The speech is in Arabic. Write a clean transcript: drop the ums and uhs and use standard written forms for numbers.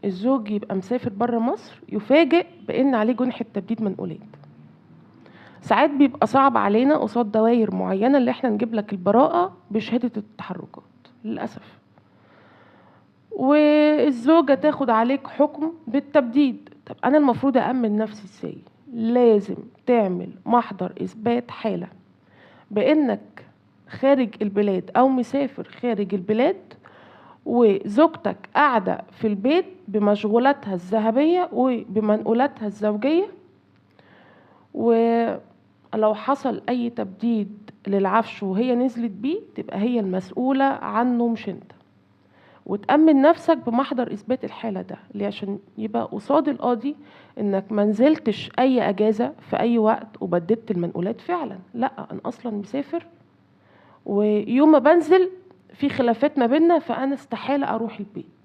الزوج يبقى مسافر بره مصر يفاجئ بان عليه جنحة تبديد منقولات. ساعات بيبقى صعب علينا قصاد دوائر معينة اللي احنا نجيب لك البراءة بشهادة التحركات للأسف، والزوجة تاخد عليك حكم بالتبديد. طب أنا المفروض أأمن نفسي ازاي؟ لازم تعمل محضر إثبات حالة بأنك خارج البلاد أو مسافر خارج البلاد، وزوجتك قاعدة في البيت بمشغولاتها الذهبية وبمنقولاتها الزوجية، ولو حصل أي تبديد للعفش وهي نزلت بيه تبقى هي المسؤولة عنه مش انت. وتأمن نفسك بمحضر إثبات الحالة ده اللي عشان يبقى قصاد القاضي إنك منزلتش أي أجازة في أي وقت وبددت المنقولات فعلا، لا أنا أصلا مسافر ويوم ما بنزل في خلافات ما بيننا فأنا استحالة أروح البيت.